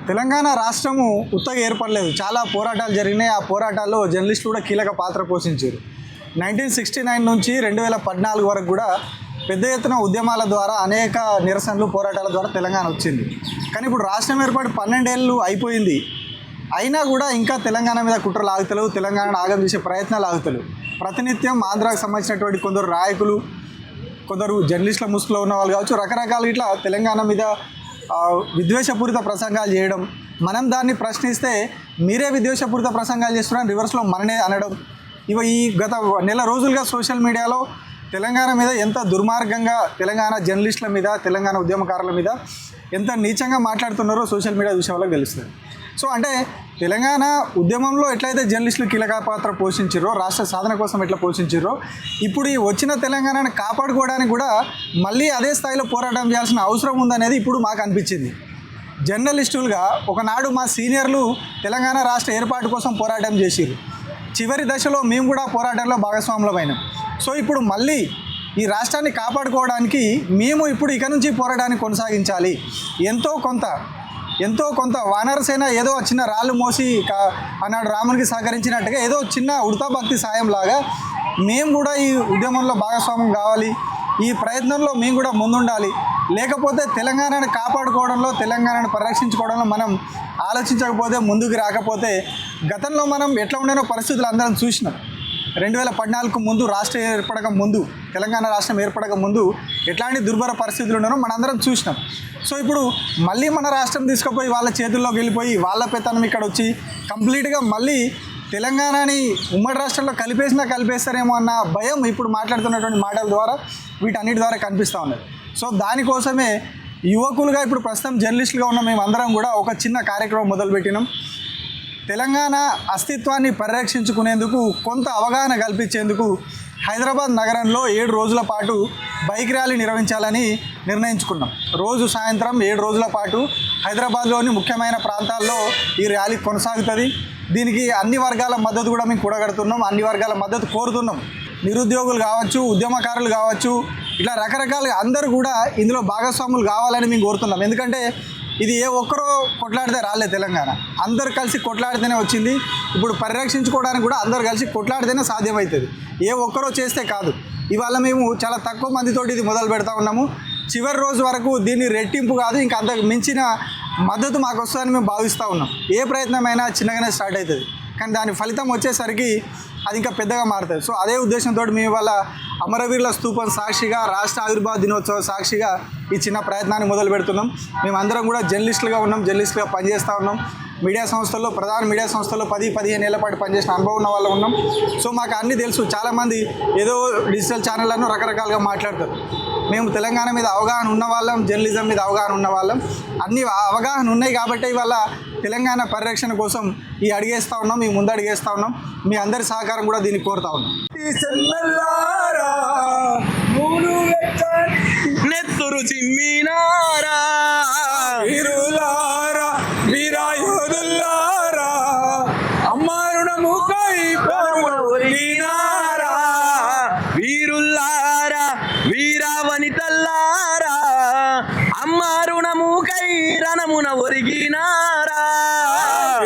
తెలంగాణ రాష్ట్రము ఉత్తగా ఏర్పడలేదు. చాలా పోరాటాలు జరిగినాయి. ఆ పోరాటాల్లో జర్నలిస్టులు కూడా కీలక పాత్ర పోషించారు. 1969 నుంచి 2014 వరకు కూడా పెద్ద ఎత్తున ఉద్యమాల ద్వారా అనేక నిరసనలు పోరాటాల ద్వారా తెలంగాణ వచ్చింది. కానీ ఇప్పుడు రాష్ట్రం ఏర్పడి 12 ఏళ్ళు అయిపోయింది. అయినా కూడా ఇంకా తెలంగాణ మీద కుట్రలు ఆగుతలేవు. తెలంగాణను ఆగం చేసే ప్రయత్నాలు ఆగుతలేవు. ప్రతినిత్యం ఆంధ్రాకు సంబంధించినటువంటి కొందరు నాయకులు, కొందరు జర్నలిస్టుల ముసుగులో ఉన్న వాళ్ళు కావచ్చు, రకరకాల ఇట్లా తెలంగాణ మీద విద్వేషపూరిత ప్రసంగాలు చేయడం, మనం దాన్ని ప్రశ్నిస్తే మీరే విద్వేషపూరిత ప్రసంగాలు చేస్తున్నారని రివర్స్లో మననే అనడం, ఈ గత నెల రోజులుగా సోషల్ మీడియాలో తెలంగాణ మీద ఎంత దుర్మార్గంగా, తెలంగాణ జర్నలిస్టుల మీద, తెలంగాణ ఉద్యమకారుల మీద ఎంత నీచంగా మాట్లాడుతున్నారో సోషల్ మీడియా చూసే వాళ్ళకి తెలుస్తుంది. సో అంటే తెలంగాణ ఉద్యమంలో ఎట్లయితే జర్నలిస్టులు కీలక పాత్ర పోషించారో, రాష్ట్ర సాధన కోసం ఎట్లా పోషించారో, ఇప్పుడు ఈ వచ్చిన తెలంగాణను కాపాడుకోవడానికి కూడా మళ్ళీ అదే స్థాయిలో పోరాటం చేయాల్సిన అవసరం ఉందనేది ఇప్పుడు మాకు అనిపించింది. జర్నలిస్టులుగా ఒకనాడు మా సీనియర్లు తెలంగాణ రాష్ట్ర ఏర్పాటు కోసం పోరాటం చేసిర్రు. చివరి దశలో మేము కూడా పోరాటంలో భాగస్వాములమైనాం. సో ఇప్పుడు మళ్ళీ ఈ రాష్ట్రాన్ని కాపాడుకోవడానికి మేము ఇప్పుడు ఇక నుంచి పోరాటాన్ని కొనసాగించాలి. ఎంతో కొంత వానరసేన ఏదో చిన్న రాళ్ళు మోసి ఆనాడు రామునికి సహకరించినట్టుగా ఏదో చిన్న ఉడతా భక్తి సాయం లాగా మేము కూడా ఈ ఉద్యమంలో భాగస్వామ్యం కావాలి. ఈ ప్రయత్నంలో మేము కూడా ముందుండాలి. లేకపోతే తెలంగాణను కాపాడుకోవడంలో, తెలంగాణను పరిరక్షించుకోవడంలో మనం ఆలోచించకపోతే, ముందుకు రాకపోతే, గతంలో మనం ఎట్లా ఉండేనో పరిస్థితులు అందరం చూసినాం. 2014 ముందు రాష్ట్రం ఏర్పడక ముందు, తెలంగాణ రాష్ట్రం ఏర్పడక ముందు ఎట్లాంటి దుర్భర పరిస్థితులు ఉన్నారో మనందరం చూసినాం. సో ఇప్పుడు మళ్ళీ మన రాష్ట్రం తీసుకుపోయి వాళ్ళ చేతుల్లోకి వెళ్ళిపోయి వాళ్ళ పెత్తనం ఇక్కడ వచ్చి కంప్లీట్గా మళ్ళీ తెలంగాణని ఉమ్మడి రాష్ట్రంలో కలిపేస్తారేమో అన్న భయం ఇప్పుడు మాట్లాడుతున్నటువంటి మాటల ద్వారా, వీటన్నిటి ద్వారా కనిపిస్తూ ఉన్నది. సో దానికోసమే యువకులుగా ఇప్పుడు ప్రస్తుతం జర్నలిస్టులుగా ఉన్న మేమందరం కూడా ఒక చిన్న కార్యక్రమం మొదలుపెట్టినాం. తెలంగాణ అస్తిత్వాన్ని పరిరక్షించుకునేందుకు, కొంత అవగాహన కల్పించేందుకు హైదరాబాద్ నగరంలో 7 రోజుల పాటు బైక్ ర్యాలీ నిర్వహించాలని నిర్ణయించుకున్నాం. రోజు సాయంత్రం 7 రోజుల పాటు హైదరాబాద్లోని ముఖ్యమైన ప్రాంతాల్లో ఈ ర్యాలీ కొనసాగుతుంది. దీనికి అన్ని వర్గాల మద్దతు కూడా మేము కూడగడుతున్నాం, అన్ని వర్గాల మద్దతు కోరుతున్నాం. నిరుద్యోగులు కావచ్చు, ఉద్యమకారులు కావచ్చు, ఇట్లా రకరకాలుగా అందరూ కూడా ఇందులో భాగస్వాములు కావాలని మేము కోరుతున్నాం. ఎందుకంటే ఇది ఏ ఒక్కరో కొట్లాడితే రాలే తెలంగాణ, అందరు కలిసి కొట్లాడితేనే వచ్చింది. ఇప్పుడు పరిరక్షించుకోవడానికి కూడా అందరు కలిసి కొట్లాడితేనే సాధ్యమవుతుంది, ఏ ఒక్కరో చేస్తే కాదు. ఇవాళ మేము చాలా తక్కువ మందితోటి ఇది మొదలు పెడతా ఉన్నాము. చివరి రోజు వరకు దీన్ని రెట్టింపు కాదు, ఇంకా అంతకు మించిన మద్దతు మాకు వస్తుందని మేము భావిస్తూ ఉన్నాం. ఏ ప్రయత్నమైనా చిన్నగానే స్టార్ట్ అవుతుంది, కానీ దాని ఫలితం వచ్చేసరికి అది ఇంకా పెద్దగా మారుతుంది. సో అదే ఉద్దేశంతో మేము ఇవాళ అమరవీరుల స్తూపం సాక్షిగా, రాష్ట్ర ఆవిర్భావ దినోత్సవ సాక్షిగా ఈ చిన్న ప్రయత్నాన్ని మొదలు పెడుతున్నాం. మేమందరం కూడా జర్నలిస్టులుగా ఉన్నాం, జర్నలిస్టులుగా పనిచేస్తూ ఉన్నాం. మీడియా సంస్థల్లో, ప్రధాన మీడియా సంస్థల్లో 10-15 ఏళ్ల పాటు పనిచేసిన అనుభవం ఉన్న వాళ్ళు ఉన్నాం. సో మాకు అన్నీ తెలుసు. చాలామంది ఏదో డిజిటల్ ఛానళ్ళను రకరకాలుగా మాట్లాడతారు. మేము తెలంగాణ మీద అవగాహన ఉన్న వాళ్ళం, జర్నలిజం మీద అవగాహన ఉన్న వాళ్ళం. అన్ని అవగాహన ఉన్నాయి కాబట్టి ఇవాళ తెలంగాణ పరిరక్షణ కోసం ఈ అడిగేస్తూ ఉన్నాం, మీ ముందు అడిగేస్తూ ఉన్నాం. మీ అందరి సహకారం కూడా దీన్ని కోరుతా ఉన్నాం. నెత్తురు చిమ్మినారా, వీరులారా, వీరాయోధులారా, అమ్మారుణముకై ఒరిగినారా, వీరుల్లారా, వీరావనితల్లారా, అమ్మారుణముకై రణమున ఒరిగినారా,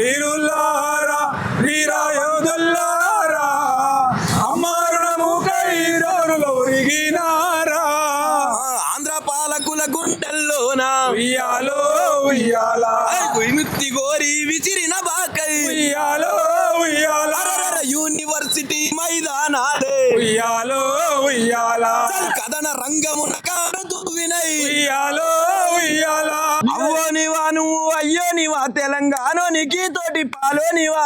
వీరులారా, వీరాయోధులారా, అమ్మారుణముకై రణమున ఒరిగినారా. ఆంధ్ర పాలకుల గుండెల్లోన ఉయ్యాలో ఉయ్యాలా, విముక్తి గోరి విసిరిన బాకై ఉయ్యాలో ఉయ్యాలా, యూనివర్సిటీ మైదానాలే ఉయ్యాలో ఉయ్యాలా, కథన రంగమున కారుతూ వినై ఉయ్యాలో ఉయ్యాలా. అవ్వో నివా నువ్వు, అయ్యో నివా తెలంగాణోనికి తోటి పాలోనివా,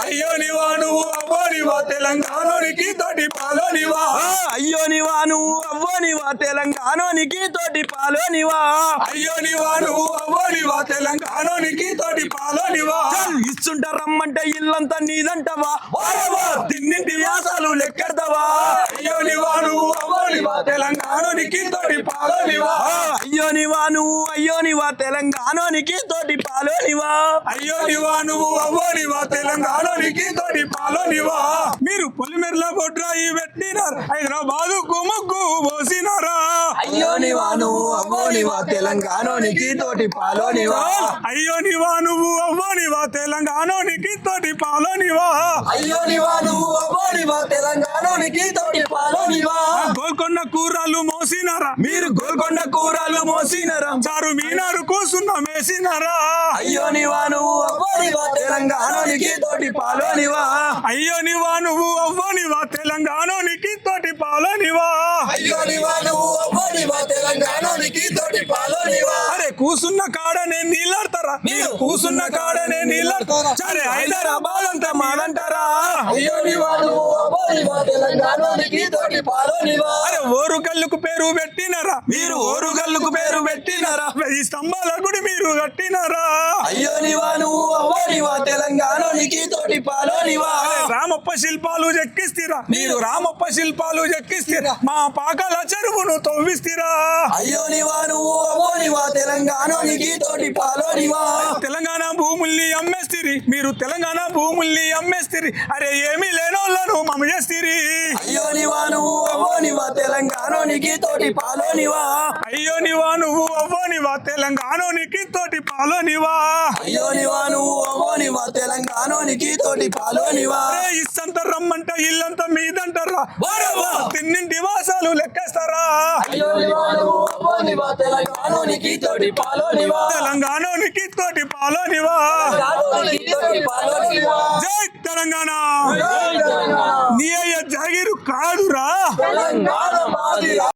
అయ్యో నివా నువ్వు, అవ్వో నివా తెలంగాణోనికి తోటి పాలోనివా, అయ్యో నివా నువ్వు, అవ్వో నివా తెలంగాణోనికి తోటి పాలోనివా, అయ్యో నివా నువ్వు, అవ్వో నివా తెలంగాణోనికి తోటి పాలోనివా. ఇస్తుంట రమ్మంటే ఇల్లంతా నీదంటవా, తిన్నింటి వ్యాసాలు లెక్కెడతావా, అయ్యో నివా నువ్వు, అవ్వో నివా తెలంగాణోనికి తోటి పాలోనివా, అయ్యో నివా నువ్వు, అయ్యో నివా తెలంగాణోనికి తోటి పాలోనివా, అయ్యో నివా నువ్వు, అవ్వో నివా తెలంగాణోనికి తోటి పాలోనివా. మీరు పొలిమేరల బొడ్రాయి పెట్టినారు, హైదరాబాదు కుముక్కు పోసినారా, అయ్యో నివా నువ్వు అవ్వో నివా తెలంగాణోనికి తోటి పాలోనివా అయ్యో నివా నువ్వు అవ్వనివా తెలంగాణోనికి తోటి పాలోనివా అయ్యో నివా నువ్వు అవ్వో నివా తెలంగాణోనికి తోటి పాలోనివా గోల్కొండ కూరలు మోసినారా మీరు గోల్కొండ కూరలు మోసినరా చారు మీనారు కూసున్న మేసినారా అయ్యో నివా నువ్వు అవ్వో నివా తెలంగాణోనికి తోటి పాలోనివా అయ్యో నివా నువ్వు అవ్వనివా తెలంగాణోనికి తోటి పాలోనివా అయ్యో నివా నువ్వు అవ్వో నివా తెలంగాణోనికి తోటి పాలోనివా అరే కూసున్న కాడనే నీళ్ళాడతారా మీరు కూసున్న కాడనే నీళ్ళాడతారా సరే హైదరాబాద్ అంతా మాదంటారా అయ్యో నివా నువ్వు అవ్వో నివా తెలంగాణోనికి తోటి పాలోనివా అరే ఓరు కళ్ళుకు పేరు పెట్టినారా మీరు ఓరుగల్లుకు పేరు పెట్టినరా 10 స్తంభాల గుడి మీరు కట్టినారా అయ్యో నివా నువ్వు అవ్వో నివా తెలంగాణోనికి తోటి పాలోనివా రామప్ప శిల్పాలు చెక్కిస్తీరా మీరు రామప్ప శిల్పాలు చెక్కిస్తీరా మా పాకాల చెరువును తవ్విస్తీరా అయ్యో నివా నువ్వు అవ్వో నివా తెలంగాణోనికి తోటి పాలోనివా తెలంగాణ భూముల్ని అమ్మేస్తిరి మీరు తెలంగాణ భూముల్ని అమ్మేస్తిరి అరే ఏమీ లేనోళ్ళను మమ చేస్తిరి అయ్యో నివా నువ్వు అవ్వో నివా తెలంగాణోనికి తోటి పాలోనివా అయ్యో నివా నువ్వు అవ్వనివా తెలంగాణోనికి తోటి పాలోనివా అయ్యో నివా నువ్వు అవ్వో నివా తెలంగాణోనికి తోటి పాలోనివా అరే ఇస్సంత రమ్మంట ఇల్లంతా మీదంటారా బరోబా. తిన్నింటి వాసాలు లెక్కేస్తారా అయ్యో నివా నువ్వు అవ్వో నివా తెలంగాణోనికి తోటి పాలోనివా తెలంగాణోనికి తోటి పాలోనివా తెలంగాణోనికి తోటి పాలోనివా జై తెలంగాణ జై తెలంగాణ. నీ అయ్య జాగిరు కాదురా తెలంగాణ మాదిరా